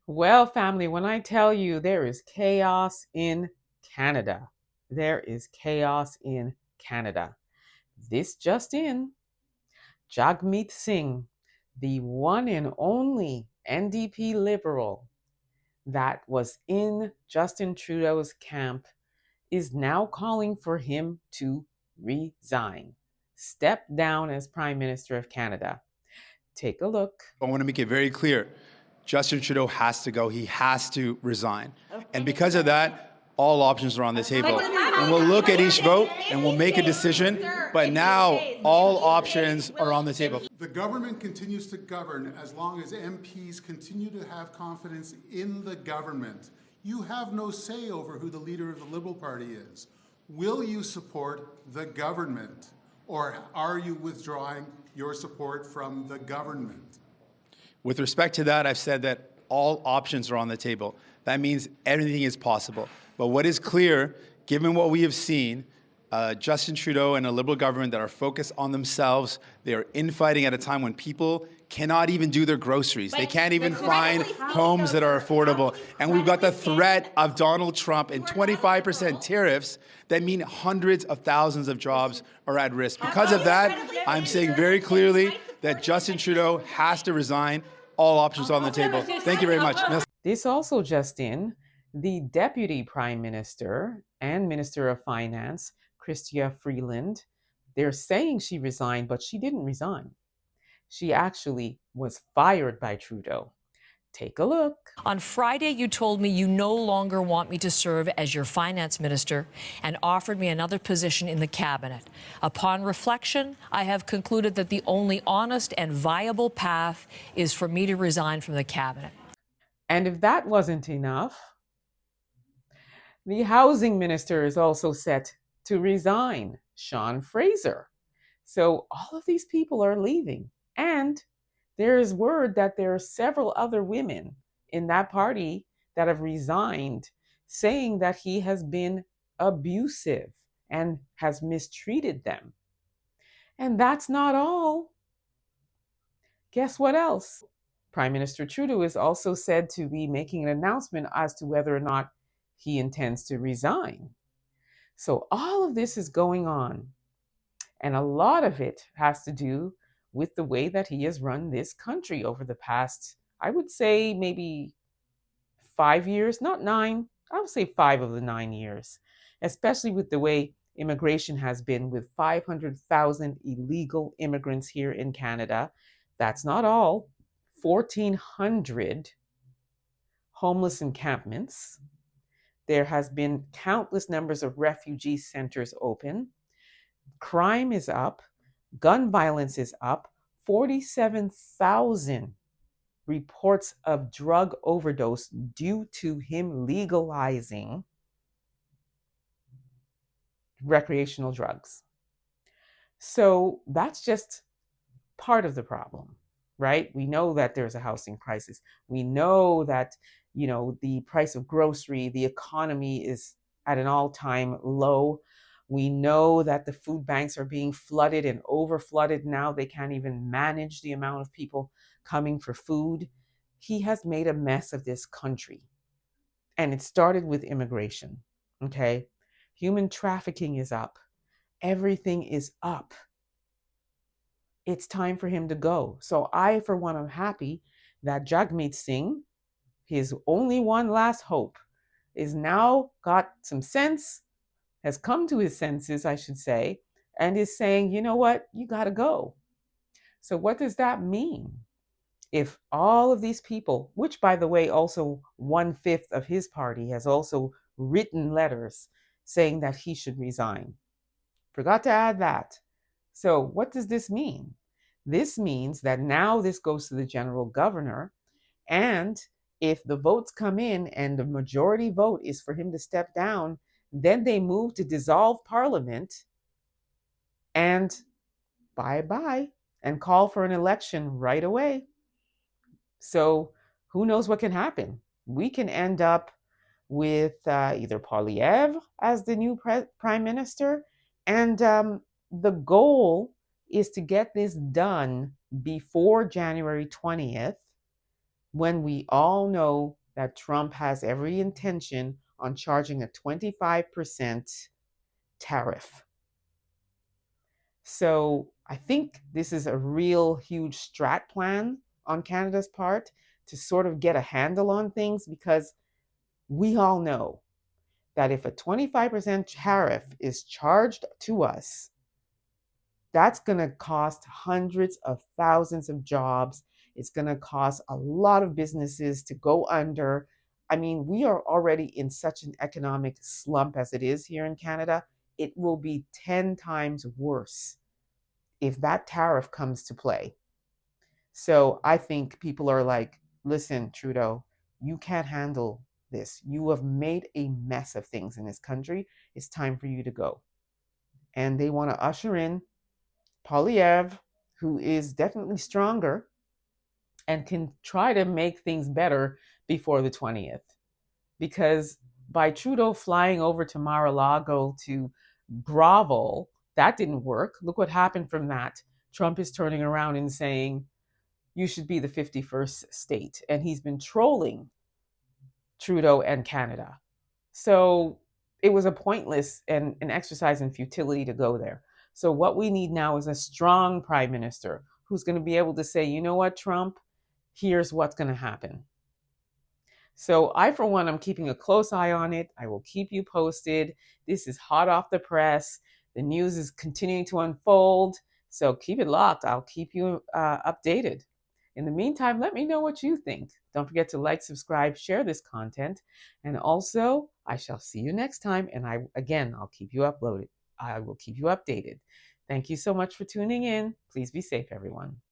Well, family, when I tell you there is chaos in Canada, there is chaos in Canada. This just in, Jagmeet Singh, the one and only NDP liberal that was in Justin Trudeau's camp, is now calling for him to resign, step down as Prime Minister of Canada. Take a look. I want to make it very clear. Justin Trudeau has to go. He has to resign. And because of that, all options are on the table. And we'll look at each vote and we'll make a decision. But now all options are on the table. The government continues to govern as long as MPs continue to have confidence in the government. You have no say over who the leader of the Liberal Party is. Will you support the government, or are you withdrawing your support from the government? With respect to that, I've said that all options are on the table. That means everything is possible. But what is clear, given what we have seen, Justin Trudeau and a Liberal government that are focused on themselves, they are infighting at a time when people cannot even do their groceries. They can't even find homes that are affordable. And we've got the threat of Donald Trump and 25% tariffs that mean hundreds of thousands of jobs are at risk. Because of that, I'm saying very clearly that Justin Trudeau has to resign. All options on the table. Thank you very much. This also just in, the Deputy Prime Minister and Minister of Finance, Chrystia Freeland, they're saying she resigned, but she didn't resign. She actually was fired by Trudeau. Take a look. On Friday, you told me you no longer want me to serve as your finance minister and offered me another position in the cabinet. Upon reflection, I have concluded that the only honest and viable path is for me to resign from the cabinet. And if that wasn't enough, the housing minister is also set to resign, Sean Fraser. So all of these people are leaving. And there is word that there are several other women in that party that have resigned, saying that he has been abusive and has mistreated them. And that's not all. Guess what else? Prime Minister Trudeau is also said to be making an announcement as to whether or not he intends to resign. So all of this is going on. And a lot of it has to do with the way that he has run this country over the past, I would say maybe 5 years, not 9, I would say 5 of the 9 years, especially with the way immigration has been, with 500,000 illegal immigrants here in Canada. That's not all. 1,400 homeless encampments. There has been countless numbers of refugee centers open. Crime is up. Gun violence is up. 47,000 reports of drug overdose due to him legalizing recreational drugs. So that's just part of the problem, right? We know that there's a housing crisis. We know that, the price of grocery, the economy is at an all-time low. We know that the food banks are being flooded and over-flooded now. They can't even manage the amount of people coming for food. He has made a mess of this country. And it started with immigration, okay? Human trafficking is up. Everything is up. It's time for him to go. So I, for one, am happy that Jagmeet Singh, his only one last hope, is now got some sense, has come to his senses, I should say, and is saying, you know what, you got to go. So what does that mean? If all of these people, which by the way, also 1/5 of his party has also written letters saying that he should resign. Forgot to add that. So what does this mean? This means that now this goes to the general governor, and if the votes come in and the majority vote is for him to step down, then they move to dissolve parliament and bye-bye and call for an election right away. So who knows what can happen? We can end up with either Poilievre as the new prime minister, and the goal is to get this done before January 20th, when we all know that Trump has every intention on charging a 25% tariff. So I think this is a real huge strat plan on Canada's part to sort of get a handle on things, because we all know that if a 25% tariff is charged to us, that's going to cost hundreds of thousands of jobs. It's going to cause a lot of businesses to go under. I mean, we are already in such an economic slump as it is here in Canada. It will be 10 times worse if that tariff comes to play. So I think people are like, listen, Trudeau, you can't handle this. You have made a mess of things in this country. It's time for you to go. And they want to usher in Poilievre, who is definitely stronger and can try to make things better before the 20th. Because by Trudeau flying over to Mar-a-Lago to grovel, that didn't work. Look what happened from that. Trump is turning around and saying, you should be the 51st state. And he's been trolling Trudeau and Canada. So it was a pointless and an exercise in futility to go there. So what we need now is a strong prime minister who's going to be able to say, you know what, Trump, here's what's going to happen. So I, for one, I'm keeping a close eye on it. I will keep you posted. This is hot off the press. The news is continuing to unfold. So keep it locked. I'll keep you updated. In the meantime, let me know what you think. Don't forget to like, subscribe, share this content. And also, I shall see you next time. And I'll keep you uploaded. I will keep you updated. Thank you so much for tuning in. Please be safe, everyone.